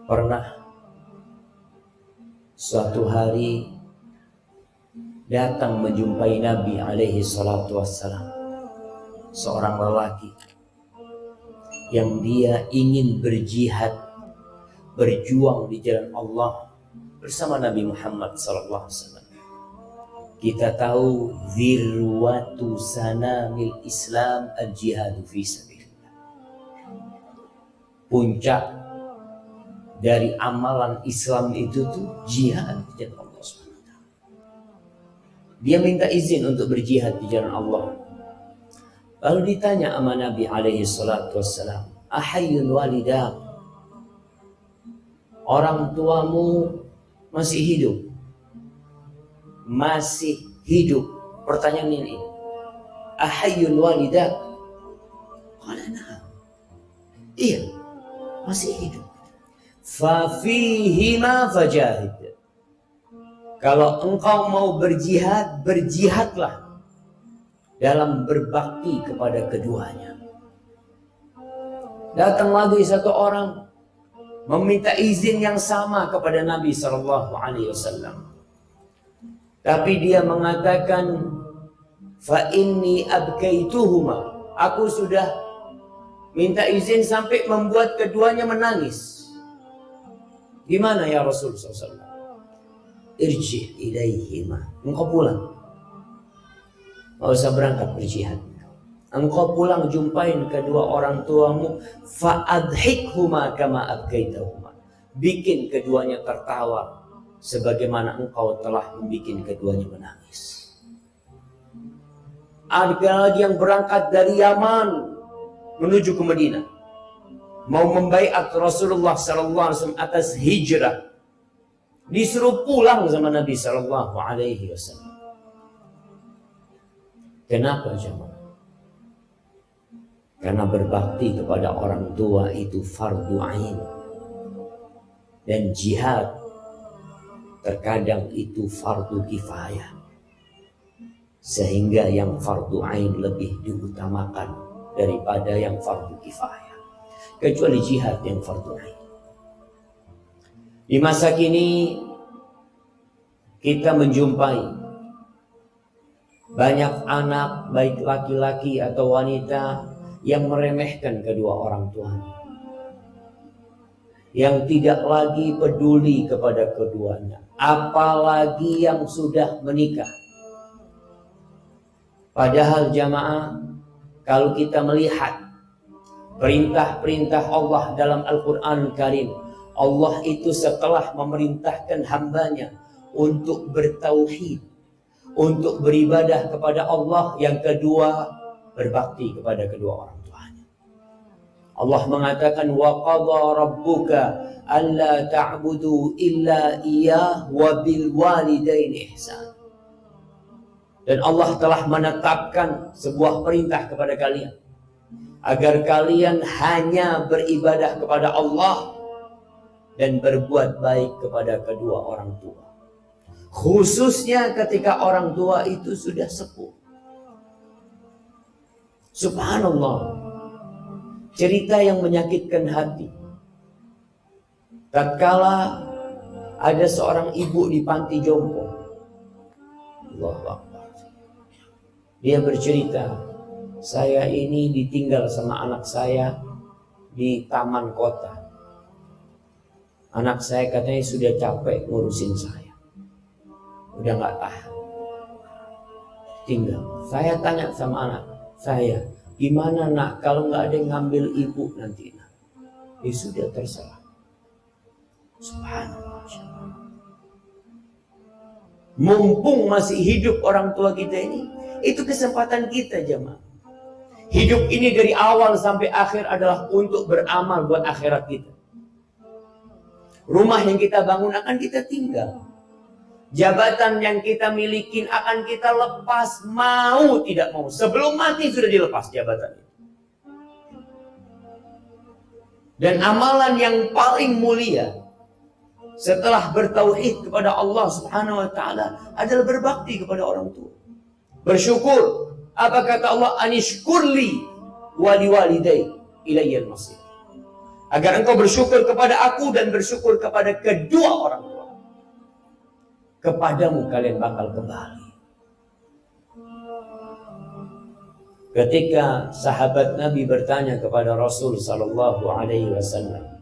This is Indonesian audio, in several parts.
Pernah suatu hari datang menjumpai Nabi alaihi salatu wassalam seorang lelaki yang dia ingin berjihad, berjuang di jalan Allah bersama Nabi Muhammad sallallahu alaihi wasallam. Kita tahu zirwatu sanamil Islam al-jihadu fi sabilillah. Puncak dari amalan Islam itu tuh jihad di jalan Allah SWT. Dia minta izin untuk berjihad di jalan Allah. Lalu ditanya sama Nabi alaihi salatu wassalam, ahayyun walidak, orang tuamu masih hidup? Masih hidup. Pertanyaan ini, ahayyun walidak? Qala na'am. Iya, masih hidup. Fafihima fajahid. Kalau engkau mau berjihad, berjihadlah dalam berbakti kepada keduanya. Datang lagi satu orang meminta izin yang sama kepada Nabi sallallahu alaihi wasallam. Tapi dia mengatakan, fa inni abkaituhuma. Aku sudah minta izin sampai membuat keduanya menangis. Gimana ya Rasulullah SAW? Irji ilaihima. Engkau pulang. Gak usah berangkat berjihad. Engkau pulang jumpain kedua orang tuamu. Fa'adhikhuma kama abkaitahuma. Bikin keduanya tertawa sebagaimana engkau telah membuat keduanya menangis. Ada lagi yang berangkat dari Yaman menuju ke Madinah, mau membaiat Rasulullah SAW atas hijrah, disuruh pulang sama Nabi SAW. Kenapa jemaah? Karena berbakti kepada orang tua itu fardu ain, dan jihad terkadang itu fardu kifayah, sehingga yang fardu ain lebih diutamakan daripada yang fardu kifayah. Kecuali jihad yang fardu ain. Di masa kini kita menjumpai banyak anak, baik laki-laki atau wanita, yang meremehkan kedua orang tuanya, yang tidak lagi peduli kepada keduanya, apalagi yang sudah menikah. Padahal jamaah, kalau kita melihat perintah-perintah Allah dalam Al-Quran Karim, Allah itu setelah memerintahkan hambanya untuk bertauhid, untuk beribadah kepada Allah, yang kedua berbakti kepada kedua orang tuanya. Allah mengatakan, wa qadha rabbuka alla ta'budu illa iyyah wa bil walidaini ihsan. Dan Allah telah menetapkan sebuah perintah kepada kalian, agar kalian hanya beribadah kepada Allah dan berbuat baik kepada kedua orang tua. Khususnya ketika orang tua itu sudah sepuh. Subhanallah. Cerita yang menyakitkan hati. Tatkala ada seorang ibu di panti jompo. Allahu Akbar. Dia bercerita, saya ini ditinggal sama anak saya di taman kota. Anak saya katanya sudah capek ngurusin saya, udah gak tahan, tinggal. Saya tanya sama anak saya, gimana nak kalau gak ada yang ngambil ibu nanti nak? Ya sudah, terserah. Subhanallah. Mumpung masih hidup orang tua kita ini, itu kesempatan kita jemaah. Hidup ini dari awal sampai akhir adalah untuk beramal buat akhirat kita. Rumah yang kita bangun akan kita tinggal. Jabatan yang kita miliki akan kita lepas, mau tidak mau. Sebelum mati sudah dilepas jabatan itu. Dan amalan yang paling mulia setelah bertauhid kepada Allah Subhanahu wa taala adalah berbakti kepada orang tua. Bersyukur. Apa kata Allah? Anishkurli wa liwalidayya ilayyal masir. Agar engkau bersyukur kepada aku dan bersyukur kepada kedua orang tua. Kepadamu kalian bakal kembali. Ketika sahabat Nabi bertanya kepada Rasul sallallahu alaihi wasallam,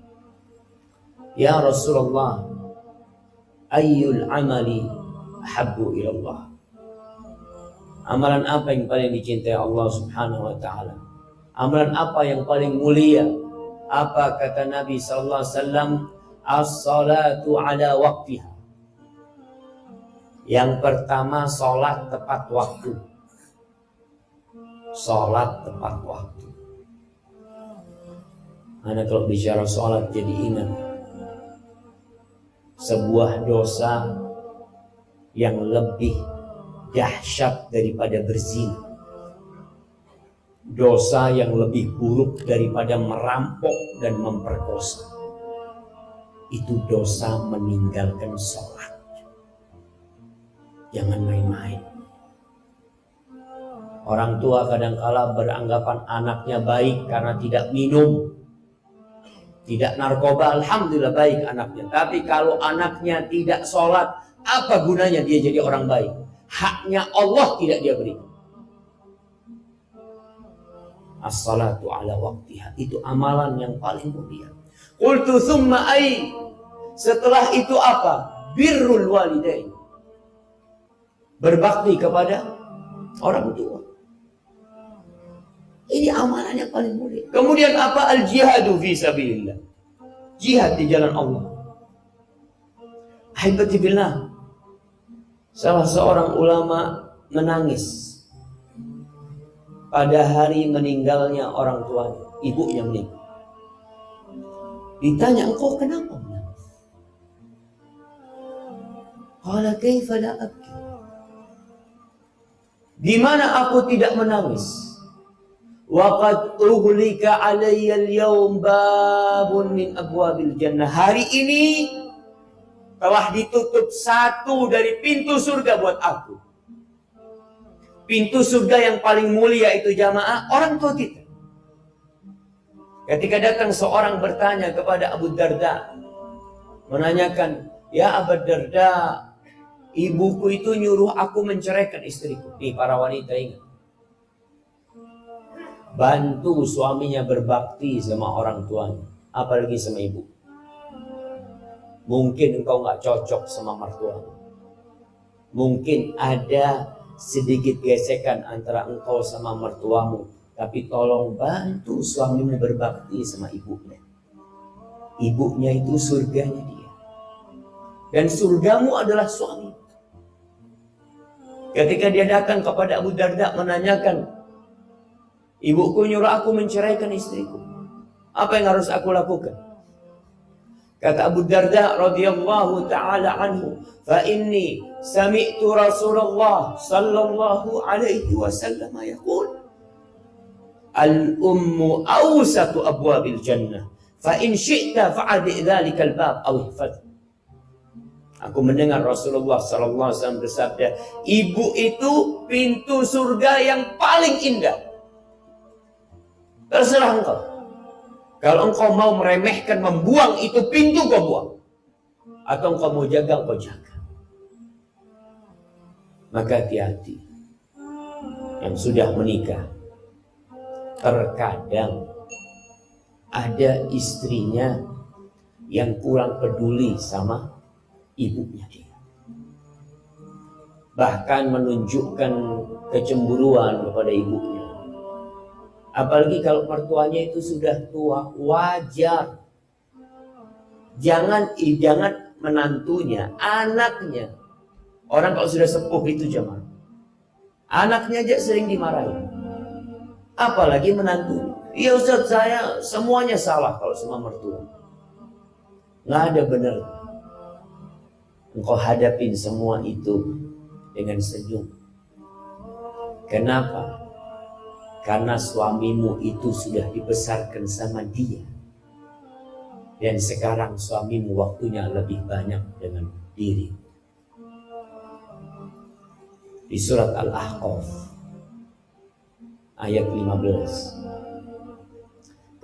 "Ya Rasulullah, ayyul amali habbu ilallah?" Amalan apa yang paling dicintai Allah Subhanahu wa taala? Amalan apa yang paling mulia? Apa kata Nabi sallallahu alaihi wasallam? As-salatu ala waqtiha. Yang pertama, salat tepat waktu. Salat tepat waktu. Anda kalau bicara salat jadi ingat sebuah dosa yang lebih dahsyat daripada berzina. Dosa yang lebih buruk daripada merampok dan memperkosa. Itu dosa meninggalkan sholat. Jangan main-main. Orang tua kadangkala beranggapan anaknya baik karena tidak minum, tidak narkoba. Alhamdulillah baik anaknya. Tapi kalau anaknya tidak sholat, apa gunanya dia jadi orang baik? Haknya Allah tidak dia berikan. As-salatu ala waqtiha. Itu amalan yang paling mulia. Qultu thumma ay. Setelah itu apa? Birrul walidain. Berbakti kepada orang tua. Ini amalan yang paling mulia. Kemudian apa? Al-jihadu fi sabilillah. Jihad di jalan Allah. Ahibati billah. Salah seorang ulama menangis pada hari meninggalnya orang tuanya, ibunya meninggal. Ditanya, engkau kenapa menangis? Qala kaifa la abki? Di mana aku tidak menangis? Wa qadughlika alayya al-yawm babun min abwabil jannah. Hari ini telah ditutup satu dari pintu surga buat aku. Pintu surga yang paling mulia itu jamaah orang tua kita. Ketika datang seorang bertanya kepada Abu Darda, menanyakan, "Ya Abu Darda, ibuku itu nyuruh aku menceraikan istriku." Nih para wanita ingat. Bantu suaminya berbakti sama orang tuanya, apalagi sama ibu. Mungkin engkau nggak cocok sama mertuamu. Mungkin ada sedikit gesekan antara engkau sama mertuamu, tapi tolong bantu suamimu berbakti sama ibunya. Ibunya itu surganya dia, dan surgamu adalah suami. Ketika dia datang kepada Abu Darda menanyakan, "Ibuku nyuruh aku menceraikan istriku, apa yang harus aku lakukan?" Kata Abu Darda radhiyallahu taala anhu, "Fa inni sami'tu Rasulullah sallallahu alaihi wasallam yaqul, al-ummu awsatu abwabil jannah, fa in syi'ta fa'adi dzalikal bab aw ihfaz." Aku mendengar Rasulullah sallallahu alaihi wasallam bersabda, ibu itu pintu surga yang paling indah. Terserah engkau. Kalau engkau mau meremehkan, membuang itu pintu, kau buang. Atau engkau mau jaga, kau jaga. Maka hati-hati. Yang sudah menikah, terkadang ada istrinya yang kurang peduli sama ibunya dia. Bahkan menunjukkan kecemburuan kepada ibunya. Apalagi kalau mertuanya itu sudah tua, wajar. Jangan menantunya, anaknya. Orang kalau sudah sepuh itu jemaah, anaknya aja sering dimarahin. Apalagi menantu. Ya Ustaz, saya semuanya salah kalau sama mertua. Nggak ada benar. Engkau hadapin semua itu dengan senyum. Kenapa? Karena suamimu itu sudah dibesarkan sama dia. Dan sekarang suamimu waktunya lebih banyak dengan diri. Di surat Al-Ahqaf ayat 15.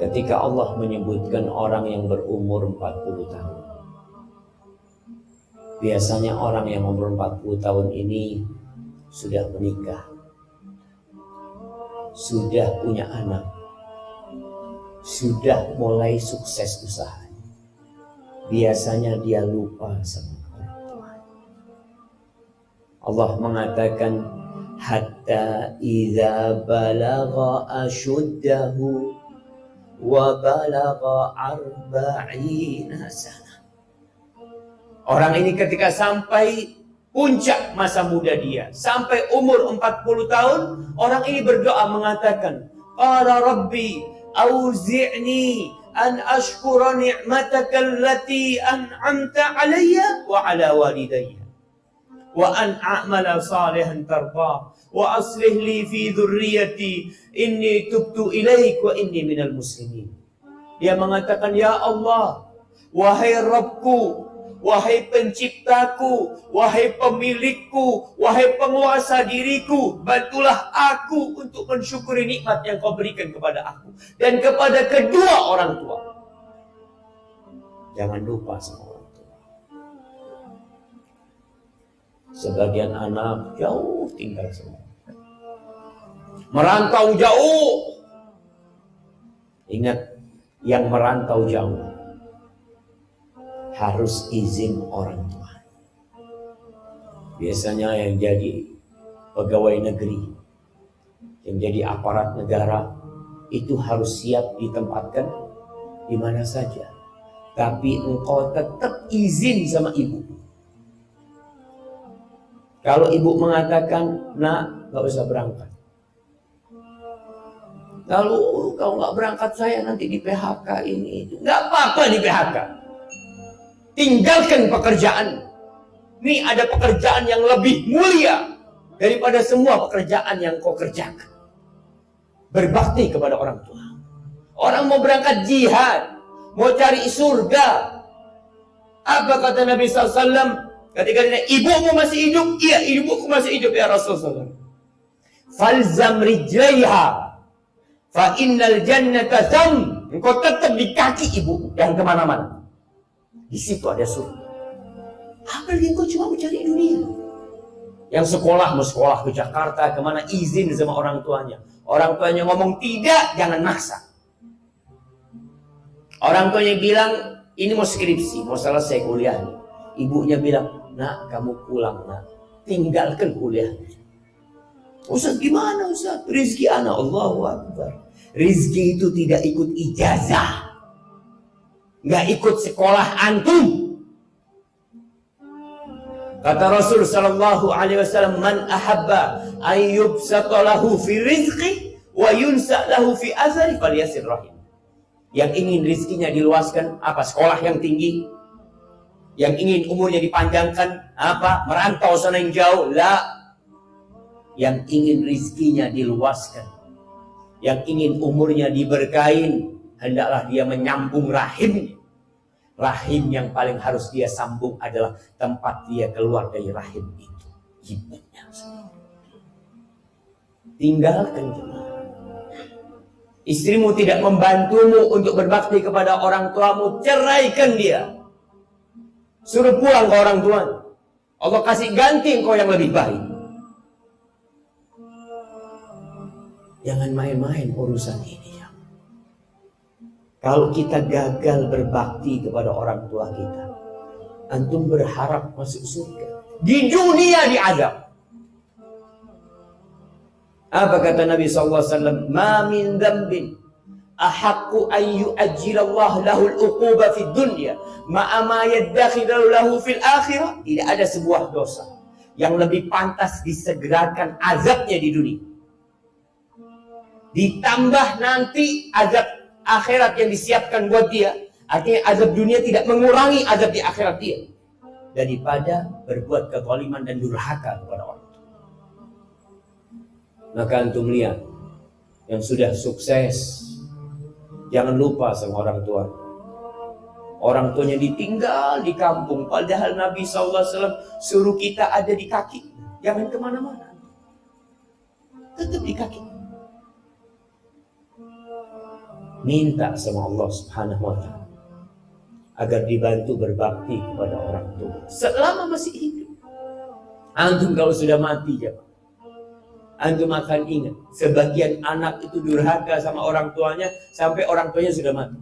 ketika Allah menyebutkan orang yang berumur 40 tahun. Biasanya orang yang umur 40 tahun ini sudah menikah, sudah punya anak, sudah mulai sukses usaha. Biasanya dia lupa sama orang tua. Allah mengatakan, hatta idza balagha ashuddahu wa balagha arba'ina sana. Orang ini ketika sampai puncak masa muda dia, sampai umur 40 tahun, orang ini berdoa mengatakan, qala rabbi auzi'ni an ashkura ni'mataka allati an'amta alayya wa ala walidayya wa an a'mala salihan tardah wa aslih li fi dhurriyyati inni tubtu ilaik wa inni minal muslimin. Dia mengatakan, ya Allah, wahai Rabbku, wahai penciptaku, wahai pemilikku, wahai penguasa diriku, bantulah aku untuk mensyukuri nikmat yang kau berikan kepada aku dan kepada kedua orang tua. Jangan lupa sama orang tua. Sebagian anak jauh tinggal sama, merantau jauh. Ingat, yang merantau jauh harus izin orang tua. Biasanya yang jadi pegawai negeri, yang jadi aparat negara, itu harus siap ditempatkan di mana saja. Tapi engkau tetap izin sama ibu. Kalau ibu mengatakan, nak, gak usah berangkat. Kalau kau gak berangkat, saya nanti di PHK ini itu. Gak apa-apa di PHK. Tinggalkan pekerjaan. Ini ada pekerjaan yang lebih mulia daripada semua pekerjaan yang kau kerjakan. Berbakti kepada orang tua. Orang mau berangkat jihad, mau cari surga. Apa kata Nabi SAW ketika dia, ibumu masih hidup? Iya, ibuku masih hidup ya Rasulullah. Falzam rijlaiha fa innal jannata tham. Engkau tetap di kaki ibu, jangan kemana-mana. Di situ ada surga. Apalagi engkau cuma mencari dunia. Yang sekolah, mau sekolah ke Jakarta, kemana, izin sama orang tuanya. Orang tuanya ngomong tidak, jangan maksa. Orang tuanya bilang, ini mau skripsi, mau selesai kuliah. Ibunya bilang, nak, kamu pulang, nak. Tinggalkan kuliah. Ustaz, gimana Ustaz? Rizki anak, Allahu Akbar. Rizki itu tidak ikut ijazah. Nggak ikut sekolah antum. Kata Rasul sallallahu alaihi wasallam, man ahabba an yubsata lahu fi rizqi wa yunsa lahu fi azari falyasir rahim. Yang ingin rizkinya diluaskan, apa? Sekolah yang tinggi. Yang ingin umurnya dipanjangkan, apa? Merantau sana yang jauh. La. Yang ingin rizkinya diluaskan, yang ingin umurnya diberkahin, hendaklah dia menyambung rahimnya. Rahim yang paling harus dia sambung adalah tempat dia keluar dari rahim itu, ibunya sendiri. Tinggalkan jemaah. Istrimu tidak membantumu untuk berbakti kepada orang tuamu, ceraikan dia. Suruh pulang ke orang tua. Allah kasih ganti engkau yang lebih baik. Jangan main-main urusan ini. Kalau kita gagal berbakti kepada orang tua kita, antum berharap masuk surga. Di dunia diazab. Apa kata Nabi SAW? Ma min dzambin ahaqqu an yu'ajjilallah lahul uquba fid dunya ma'a ma yaddakhiru lahu fil akhirah. Tidak ada sebuah dosa yang lebih pantas disegerakan azabnya di dunia. Ditambah nanti azab akhirat yang disiapkan buat dia. Artinya azab dunia tidak mengurangi azab di akhirat dia, daripada berbuat kezaliman dan durhaka kepada orang tua. Maka antum lihat yang sudah sukses, jangan lupa sama orang tua. Orang tuanya ditinggal di kampung, padahal Nabi SAW suruh kita ada di kaki, jangan kemana-mana, tetap di kaki. minta sama Allah Subhanahu wa ta'ala agar dibantu berbakti kepada orang tua selama masih hidup. Antum kalau sudah mati ya, antum akan ingat sebagian anak itu durhaka sama orang tuanya sampai orang tuanya sudah mati.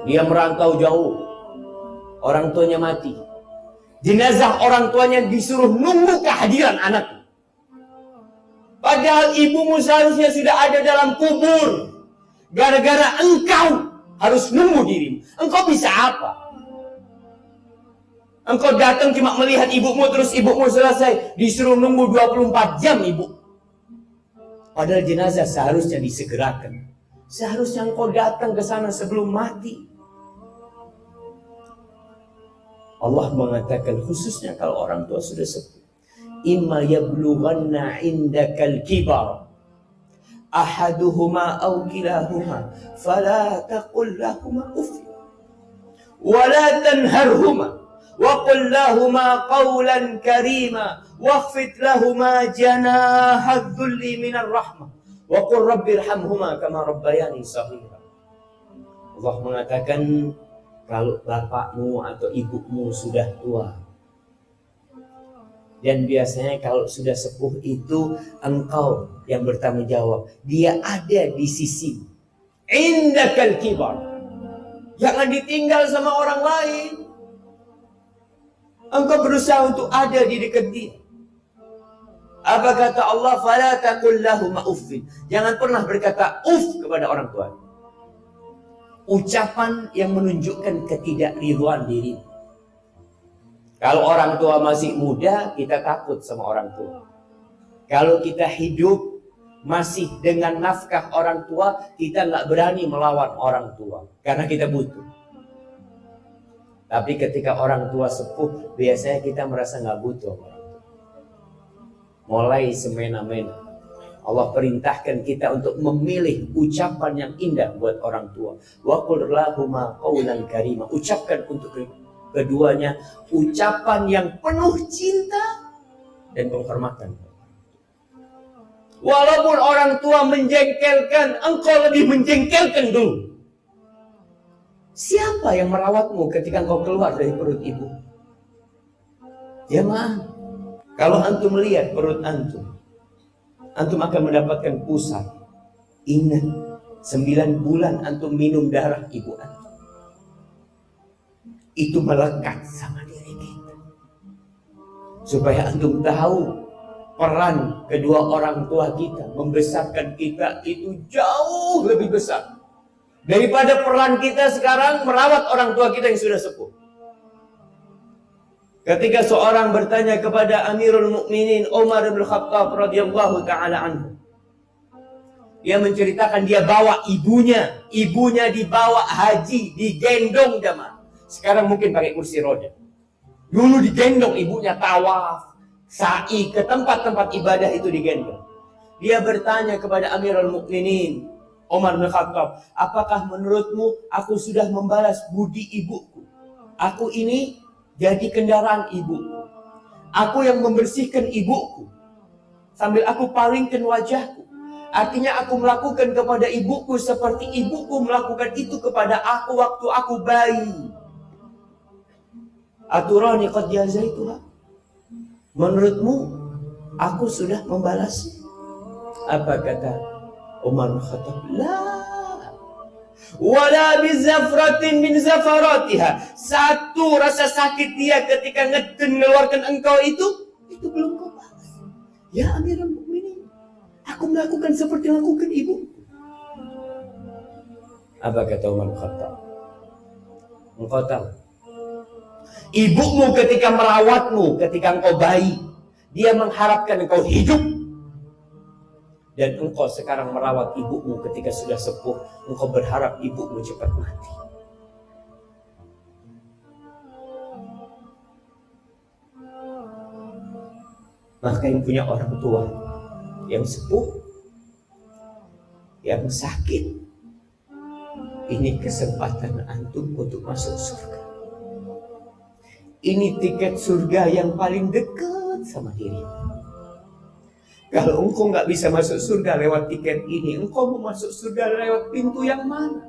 Dia merantau jauh, orang tuanya mati. Jenazah orang tuanya disuruh nunggu kehadiran anaknya. Padahal ibumu seharusnya sudah ada dalam kubur. Gara-gara engkau harus nunggu dirimu. Engkau bisa apa? Engkau datang cuma melihat ibumu, terus ibumu selesai, disuruh nunggu 24 jam ibu. Padahal jenazah seharusnya disegerakan. Seharusnya engkau datang ke sana sebelum mati. Allah mengatakan khususnya kalau orang tua sudah sepuh. Imma yablughanna indakal kibar ahaduhuma aw kilahuma fala taqul lahuma uff wa la tanharhuma wa qul lahuma qawlan karima wakhfid lahuma janaha dhulli minar rahmah wa qul rabbirhamhuma kama rabbayani shaghira. Allah mengatakan kalau bapakmu atau ibumu sudah tua, dan biasanya kalau sudah sepuh itu engkau yang bertanggung jawab. Dia ada di sisi indakal kibar. Jangan ditinggal sama orang lain. Engkau berusaha untuk ada di dekat dia. Apa kata Allah? Fala taqul lahuma uffin. Jangan pernah berkata uff kepada orang tua. Ucapan yang menunjukkan ketidakridhaan diri. Kalau orang tua masih muda, kita takut sama orang tua. Kalau kita hidup masih dengan nafkah orang tua, kita nggak berani melawan orang tua karena kita butuh. Tapi ketika orang tua sepuh, biasanya kita merasa nggak butuh orang tua. Mulai semena-mena. Allah perintahkan kita untuk memilih ucapan yang indah buat orang tua. Wa qul lahuma qawlan karima. Ucapkan untuk keduanya ucapan yang penuh cinta dan penghormatan. Walaupun orang tua menjengkelkan, engkau lebih menjengkelkan dulu. Siapa yang merawatmu ketika engkau keluar dari perut ibu? Jemaah, kalau antum melihat perut antum akan mendapatkan pusat. Ingat, 9 bulan antum minum darah ibu antum. Itu melekat sama diri kita. Supaya antum tahu peran kedua orang tua kita membesarkan kita itu jauh lebih besar daripada peran kita sekarang merawat orang tua kita yang sudah sepuh. Ketika seorang bertanya kepada Amirul Mukminin Umar bin Khattab radhiyallahu taala anhu, dia menceritakan dia bawa ibunya dibawa haji, digendong jemaah. Sekarang mungkin pakai kursi roda. Dulu digendong ibunya tawaf, sa'i ke tempat-tempat ibadah itu digendong. Dia bertanya kepada Amirul Mukminin Umar bin Khattab, apakah menurutmu aku sudah membalas budi ibuku? Aku ini jadi kendaraan ibuku. Aku yang membersihkan ibuku sambil aku palingkan wajahku. Artinya aku melakukan kepada ibuku seperti ibuku melakukan itu kepada aku waktu aku bayi. Aturani qad jazaituha. Menurutmu aku sudah membalas? Apa kata Umar bin Khattab? La wala bizafratin min zafaratiha. Satu rasa sakit dia ketika mengeluarkan engkau itu belum kau balas. Ya Amirul Mukminin, aku melakukan seperti lakukan ibu. Apa kata Umar bin Khattab? Engkau tahu, ibumu ketika merawatmu ketika engkau bayi, dia mengharapkan engkau hidup. Dan engkau sekarang merawat ibumu ketika sudah sepuh, engkau berharap ibumu cepat mati. Maka yang punya orang tua yang sepuh, yang sakit, ini kesempatan antum untuk masuk surga. Ini tiket surga yang paling dekat sama dirimu. Kalau engkau nggak bisa masuk surga lewat tiket ini, engkau mau masuk surga lewat pintu yang mana?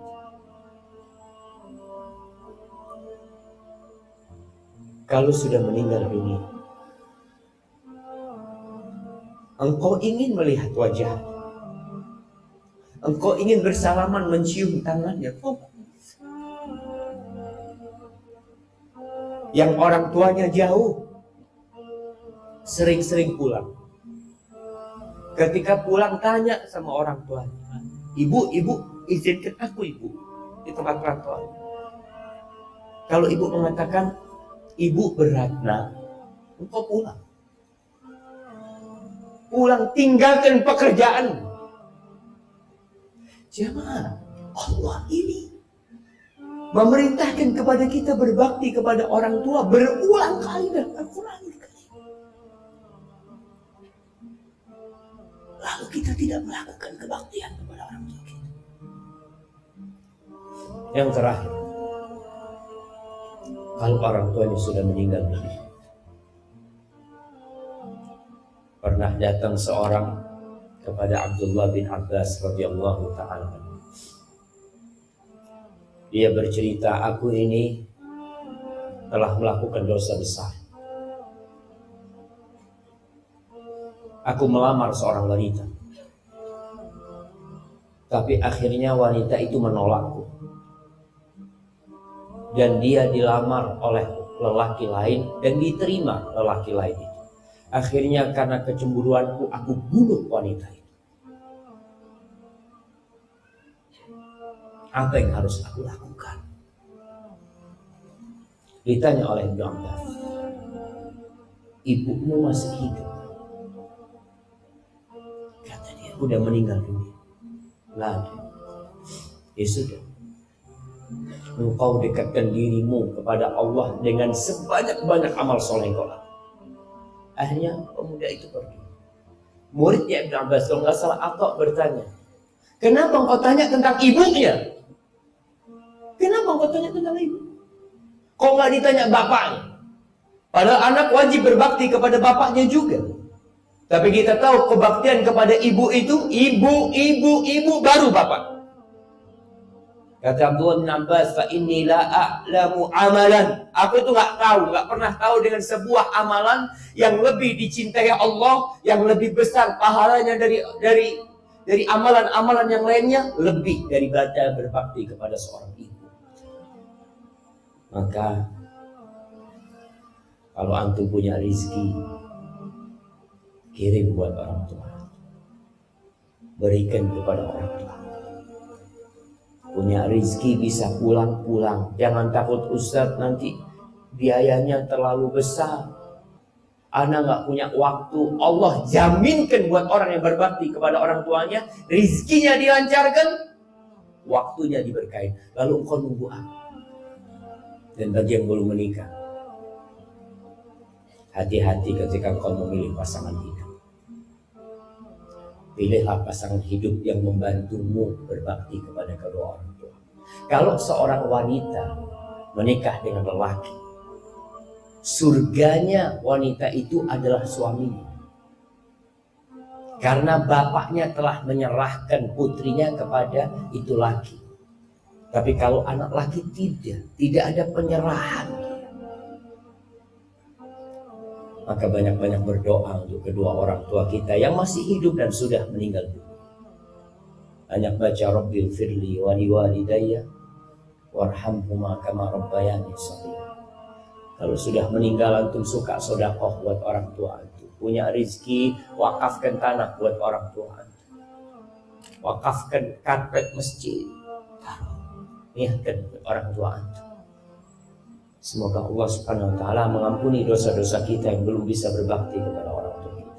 Kalau sudah meninggal dunia, engkau ingin melihat wajah, engkau ingin bersalaman mencium tangannya, yang orang tuanya jauh, sering-sering pulang. Ketika pulang tanya sama orang tuanya, ibu izinkan aku ibu di tempat perantauan. Kalau ibu mengatakan ibu berat, nah engkau pulang. Pulang, tinggalkan pekerjaan. Jemaah, Allah ini memerintahkan kepada kita berbakti kepada orang tua berulang kali dalam Al-Quran. Lalu kita tidak melakukan kebaktian kepada orang tua kita. Yang terakhir, kalau orang tuanya sudah meninggal dunia, pernah datang seorang kepada Abdullah bin Abbas radhiyallahu ta'ala. Dia bercerita, aku ini telah melakukan dosa besar. Aku melamar seorang wanita, tapi akhirnya wanita itu menolakku, dan dia dilamar oleh lelaki lain dan diterima lelaki lain itu. Akhirnya karena kecemburuanku, aku bunuh wanita itu. Apa yang harus aku lakukan? Ditanya oleh Ibnu Abbas, ibumu masih hidup? Kata dia, udah meninggal dunia. Lagi, ya sudah, engkau dekatkan dirimu kepada Allah dengan sebanyak-banyak amal soleh kau lakukan. Akhirnya pemuda itu pergi. Muridnya Ibnu Abbas, kalau nggak salah, Atta bertanya, kenapa engkau tanya tentang ibunya? Kenapa engkau tanya tentang ibu? Kok nggak ditanya bapaknya? Padahal anak wajib berbakti kepada bapaknya juga. Tapi kita tahu kebaktian kepada ibu itu ibu baru bapak. Kata Abdullah bin Abbas, fa inni la a'lamu amalan. Aku itu nggak pernah tahu dengan sebuah amalan yang lebih dicintai Allah, yang lebih besar pahalanya dari amalan-amalan yang lainnya, lebih daripada berbakti kepada seorang ibu. Maka kalau antum punya rizki, kirim buat orang tua, berikan kepada orang tua. Punya rizki bisa pulang-pulang. Jangan takut Ustaz nanti biayanya terlalu besar, ana nggak punya waktu. Allah jaminkan buat orang yang berbakti kepada orang tuanya, rizkinya dilancarkan, waktunya diberkahi. Lalu engkau nunggu apa? Dan bagi yang belum menikah, hati-hati ketika engkau memilih pasangan hidup. Pilihlah pasangan hidup yang membantumu berbakti kepada kedua orang tua. Kalau seorang wanita menikah dengan lelaki, surganya wanita itu adalah suaminya. Karena bapaknya telah menyerahkan putrinya kepada itu laki. Tapi kalau anak laki tidak ada penyerahan. Maka banyak-banyak berdoa untuk kedua orang tua kita yang masih hidup dan sudah meninggal dunia. Banyak baca Rabbil firli wa liwalidayya warhamhuma kama rabbayani shaghira. Kalau sudah meninggal antum suka sedekah buat orang tua antum. Punya rezeki, wakafkan tanah buat orang tua antum. Wakafkan karpet masjid. Niatkan buat orang tua antum. Semoga Allah Subhanahu wa taala mengampuni dosa-dosa kita yang belum bisa berbakti kepada orang tua kita.